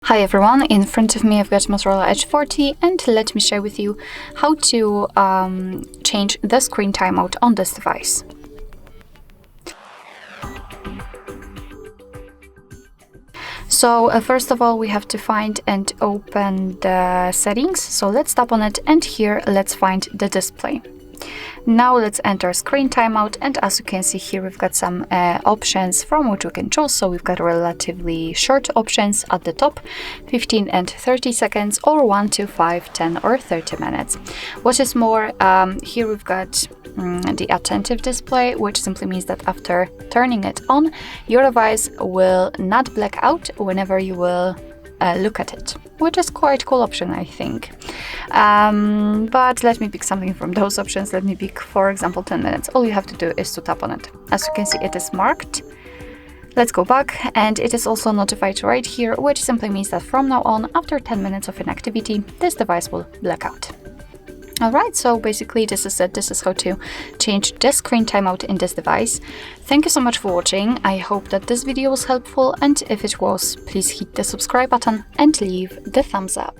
Hi everyone, in front of me I've got Motorola Edge 40 and let me share with you how to change the screen timeout on this device. So first of all we have to find and open the settings, so let's tap on it and here let's find the display. Now let's enter screen timeout, and as you can see here we've got some options from which we can choose. So we've got relatively short options at the top, 15 and 30 seconds, or 1 to 5, 10 or 30 minutes. What is more, here we've got the attentive display, which simply means that after turning it on, your device will not black out whenever you will look at it, which is quite a cool option, I think. But let me pick something from those options. Let me pick, for example, 10 minutes. All you have to do is to tap on it. As you can see, it is marked. Let's go back, and it is also notified right here, which simply means that from now on, after 10 minutes of inactivity, this device will black out. Alright, so basically this is it. This is how to change the screen timeout in this device. Thank you so much for watching. I hope that this video was helpful, and if it was, please hit the subscribe button and leave the thumbs up.